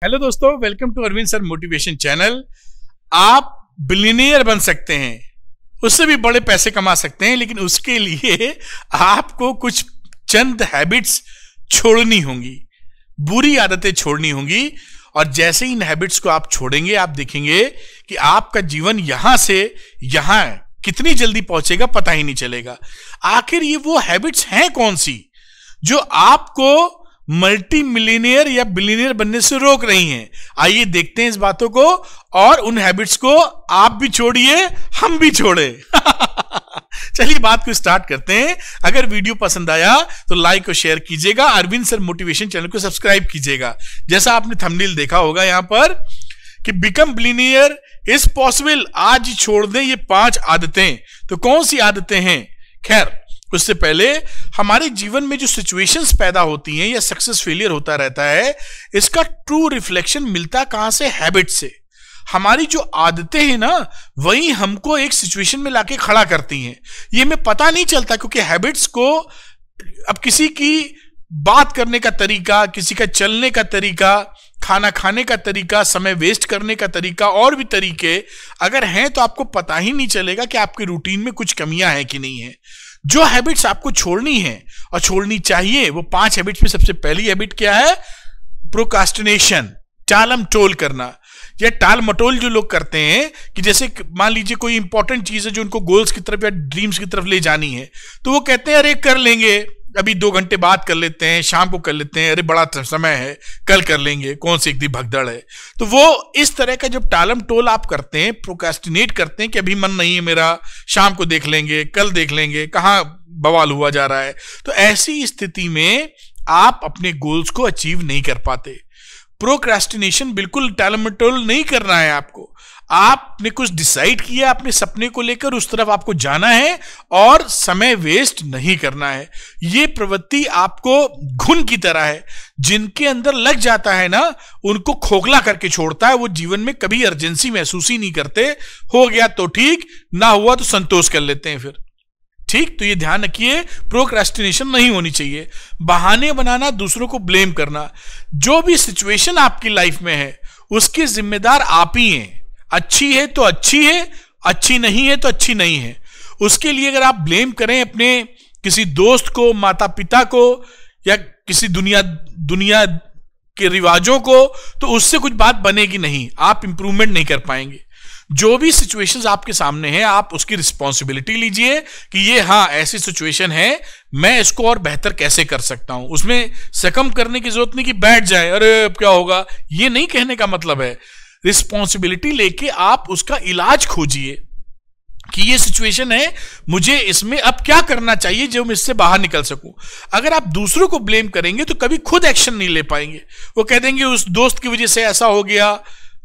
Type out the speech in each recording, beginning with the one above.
Hello दोस्तों, welcome to Arvind sir motivation channel. आप billionaire बन सकते हैं, उससे भी बड़े पैसे कमा सकते हैं, लेकिन उसके लिए आपको कुछ चंद हैबिट्स छोड़नी होंगी, बुरी आदतें छोड़नी होंगी। और जैसे ही इन हैबिट्स को आप छोड़ेंगे, आप देखेंगे कि आपका जीवन यहां से यहां कितनी जल्दी पहुंचेगा पता ही नहीं चलेगा। आखिर ये वो हैबिट्स हैं कौन सी जो आपको मल्टी मिलियनियर या बिलियनियर बनने से रोक रही हैं? आइए देखते हैं इस बातों को, और उन हैबिट्स को आप भी छोड़िए, हम भी छोड़े। चलिए बात को स्टार्ट करते हैं। अगर वीडियो पसंद आया तो लाइक और शेयर कीजिएगा, अरविंद सर मोटिवेशन चैनल को सब्सक्राइब कीजिएगा। जैसा आपने थंबनेल देखा होगा यहां पर कि बिकम बिलियनियर इज पॉसिबल, आज ही छोड़ दें ये 5 आदतें। तो कौन सी आदतें हैं? खैर, उससे पहले हमारे जीवन में जो सिचुएशंस पैदा होती हैं या सक्सेस फेलियर होता रहता है, इसका ट्रू रिफ्लेक्शन मिलता कहां से? हैबिट से। हमारी जो आदतें हैं ना, वही हमको एक सिचुएशन में लाके खड़ा करती हैं। ये हमें पता नहीं चलता, क्योंकि हैबिट्स को अब किसी की बात करने का तरीका, किसी का चलने का तरीका, खाना खाने का तरीका, समय वेस्ट करने का तरीका, और भी तरीके अगर हैं तो आपको पता ही नहीं चलेगा कि आपके रूटीन में कुछ कमियां हैं कि नहीं है। जो हैबिट्स आपको छोड़नी है और छोड़नी चाहिए, वो 5 हैबिट्स में सबसे पहली हैबिट क्या है? प्रोक्रास्टिनेशन, टालम टोल करना। या टाल मटोल जो लोग करते हैं कि जैसे मान लीजिए कोई इंपॉर्टेंट चीज है जो उनको गोल्स की तरफ या ड्रीम्स की तरफ ले जानी है, तो वो कहते हैं अरे कर लेंगे, अभी 2 घंटे बाद कर लेते हैं, शाम को कर लेते हैं, अरे बड़ा समय है, कल कर लेंगे, कौन सी इतनी भगदड़ है। तो वो इस तरह का जब टालम टोल आप करते हैं, प्रोक्रास्टिनेट करते हैं कि अभी मन नहीं है मेरा, शाम को देख लेंगे, कल देख लेंगे, कहाँ बवाल हुआ जा रहा है, तो ऐसी स्थिति में आप अपने गोल्स को अचीव नहीं कर पाते। प्रोक्रास्टिनेशन बिल्कुल टालमटोल नहीं करना है आपको। आपने कुछ डिसाइड किया अपने सपने को लेकर, उस तरफ आपको जाना है और समय वेस्ट नहीं करना है। ये प्रवृत्ति आपको घुन की तरह है, जिनके अंदर लग जाता है ना, उनको खोखला करके छोड़ता है। वो जीवन में कभी अर्जेंसी महसूस ही नहीं करते। हो गया तो ठीक, ना हुआ तो संतोष कर लेते हैं फिर। ठीक, तो ये ध्यान रखिए, प्रोक्रास्टिनेशन नहीं होनी चाहिए। बहाने बनाना, दूसरों को ब्लेम करना। जो भी सिचुएशन आपकी लाइफ में है, उसके जिम्मेदार आप ही हैं। अच्छी है तो अच्छी है, अच्छी नहीं है तो अच्छी नहीं है। उसके लिए अगर आप ब्लेम करें अपने किसी दोस्त को, माता पिता को, या किसी दुनिया के रिवाजों को, तो उससे कुछ बात बनेगी नहीं, आप इंप्रूवमेंट नहीं कर पाएंगे। जो भी सिचुएशंस आपके सामने हैं, आप उसकी रिस्पॉन्सिबिलिटी लीजिए कि ये हाँ ऐसी सिचुएशन है, मैं इसको और बेहतर कैसे कर सकता हूं। उसमें सकम करने की जरूरत नहीं कि बैठ जाए, अरे अब क्या होगा, ये नहीं कहने का मतलब है। रिस्पॉन्सिबिलिटी लेके आप उसका इलाज खोजिए कि ये सिचुएशन है, मुझे इसमें अब क्या करना चाहिए जो मैं इससे बाहर निकल सकूं। अगर आप दूसरों को ब्लेम करेंगे तो कभी खुद एक्शन नहीं ले पाएंगे। वो कह देंगे उस दोस्त की वजह से ऐसा हो गया,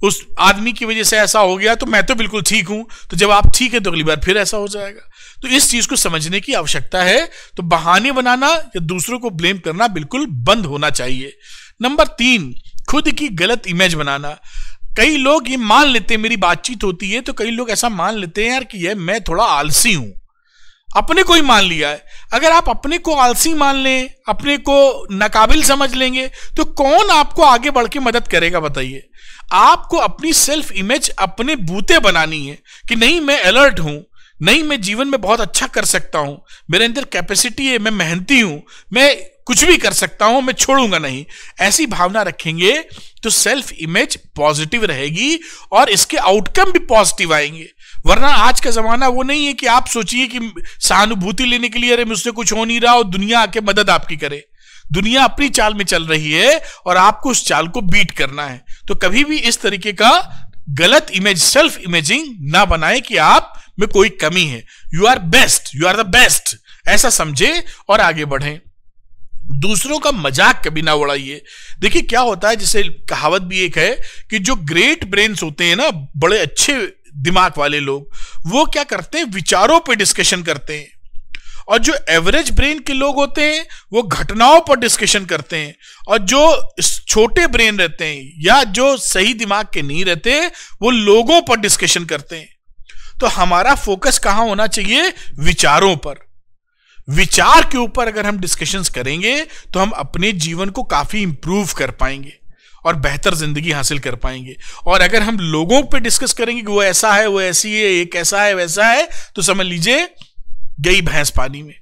उस आदमी की वजह से ऐसा हो गया, तो मैं तो बिल्कुल ठीक हूं। तो जब आप ठीक है तो अगली बार फिर ऐसा हो जाएगा। तो इस चीज को समझने की आवश्यकता है। तो बहाने बनाना या दूसरों को ब्लेम करना बिल्कुल बंद होना चाहिए। नंबर 3, खुद की गलत इमेज बनाना। कई लोग ये मान लेते हैं, मेरी बातचीत होती है तो कई लोग ऐसा मान लेते हैं यार कि ये मैं थोड़ा आलसी हूं, अपने को ही मान लिया है। अगर आप अपने को आलसी मान लें, अपने को नाकाबिल समझ लेंगे, तो कौन आपको आगे बढ़ के मदद करेगा बताइए? आपको अपनी सेल्फ इमेज अपने बूते बनानी है कि नहीं मैं अलर्ट हूं, नहीं मैं जीवन में बहुत अच्छा कर सकता हूं, मेरे अंदर कैपेसिटी है, मैं मेहनती हूं, मैं कुछ भी कर सकता हूं, मैं छोड़ूंगा नहीं। ऐसी भावना रखेंगे तो सेल्फ इमेज पॉजिटिव रहेगी और इसके आउटकम भी पॉजिटिव आएंगे। वरना आज का जमाना वो नहीं है कि आप सोचिए कि सहानुभूति लेने के लिए अरे मुझसे कुछ हो नहीं रहा और दुनिया आके मदद आपकी करे। दुनिया अपनी चाल में चल रही है और आपको उस चाल को बीट करना है। तो कभी भी इस तरीके का गलत इमेज, सेल्फ इमेजिंग ना बनाए कि आप में कोई कमी है। You are best, you are the best, ऐसा समझे और आगे बढ़ें। दूसरों का मजाक कभी ना उड़ाइए। देखिए क्या होता है, जैसे कहावत भी एक है कि जो ग्रेट ब्रेन्स होते हैं ना, बड़े अच्छे दिमाग वाले लोग, वो क्या करते हैं, विचारों पे डिस्कशन करते हैं। और जो एवरेज ब्रेन के लोग होते हैं वो घटनाओं पर डिस्कशन करते हैं। और जो छोटे ब्रेन रहते हैं या जो सही दिमाग के नहीं रहते, वो लोगों पर डिस्कशन करते हैं। तो हमारा फोकस कहां होना चाहिए? विचारों पर। विचार के ऊपर अगर हम डिस्कशंस करेंगे तो हम अपने जीवन को काफी इंप्रूव कर पाएंगे। और बेहतर जिंदगी हासिल कर पाएंगे। और अगर हम लोगों पे डिस्कस करेंगे कि वो ऐसा है, वो ऐसी है, ये कैसा है, वैसा है, तो समझ लीजिए गई भैंस पानी में,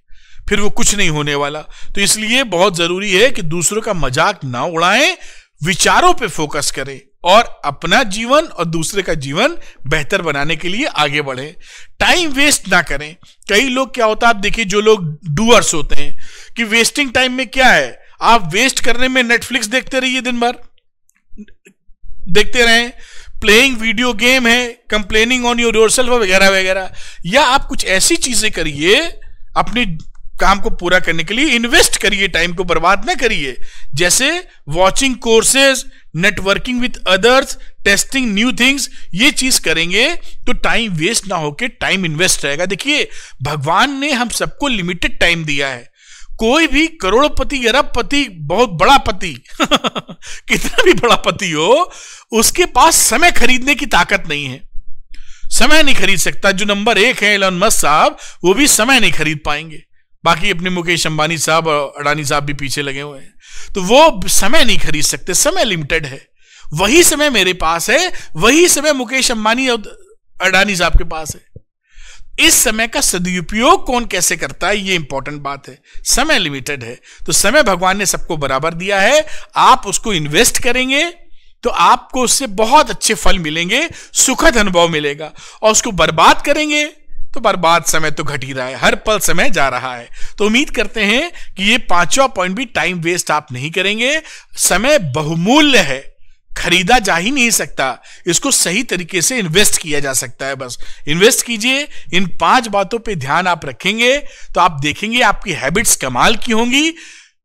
फिर वो कुछ नहीं होने वाला। तो इसलिए बहुत जरूरी है कि दूसरों का मजाक ना उड़ाएं, विचारों पे फोकस करें और अपना जीवन और दूसरे का जीवन बेहतर बनाने के लिए आगे बढ़े। टाइम वेस्ट ना करें। कई लोग क्या होता है, आप देखिए जो लोग डूअर्स होते हैं कि वेस्टिंग टाइम में क्या है, आप वेस्ट करने में नेटफ्लिक्स देखते रहिए, दिन भर देखते रहें, प्लेइंग वीडियो गेम है, कंप्लेनिंग ऑन योरसेल्फ वगैरह वगैरह, या आप कुछ ऐसी चीजें करिए अपनी काम को पूरा करने के लिए, इन्वेस्ट करिए, टाइम को बर्बाद ना करिए, जैसे watching courses, networking with others, testing new things. ये चीज करेंगे तो टाइम वेस्ट ना होके टाइम इन्वेस्ट रहेगा। देखिए भगवान ने हम सबको लिमिटेड टाइम दिया है। कोई भी करोड़पति, अरबपति, बहुत बड़ा पति कितना भी बड़ा पति हो, उसके पास समय खरीदने की ताकत नहीं है, समय नहीं खरीद सकता। जो नंबर 1 है एलन मस्क साहब, वो भी समय नहीं खरीद पाएंगे। बाकी अपने मुकेश अंबानी साहब और अडानी साहब भी पीछे लगे हुए हैं, तो वो समय नहीं खरीद सकते, समय लिमिटेड है। वही समय मेरे पास है, वही समय मुकेश अंबानी और अडानी साहब के पास है। इस समय का सदुपयोग कौन कैसे करता है, ये इंपॉर्टेंट बात है। समय लिमिटेड है, तो समय भगवान ने सबको बराबर दिया है। आप उसको इन्वेस्ट करेंगे तो आपको उससे बहुत अच्छे फल मिलेंगे, सुखद अनुभव मिलेगा। और उसको बर्बाद करेंगे तो बर्बाद समय तो घट ही रहा है, हर पल समय जा रहा है। तो उम्मीद करते हैं कि ये 5वां पॉइंट भी, टाइम वेस्ट आप नहीं करेंगे। समय बहुमूल्य है, खरीदा जा ही नहीं सकता, इसको सही तरीके से इन्वेस्ट किया जा सकता है। बस इन्वेस्ट कीजिए। इन 5 बातों पे ध्यान आप रखेंगे तो आप देखेंगे आपकी हैबिट्स कमाल की होंगी।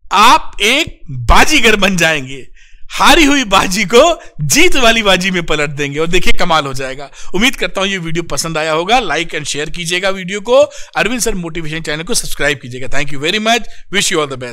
आप एक बाजीगर बन जाएंगे, हारी हुई बाजी को जीत वाली बाजी में पलट देंगे और देखिए कमाल हो जाएगा। उम्मीद करता हूं ये वीडियो पसंद आया होगा। लाइक एंड शेयर कीजिएगा वीडियो को, अरविंद सर मोटिवेशन चैनल को सब्सक्राइब कीजिएगा। Thank you very much, wish you all the best.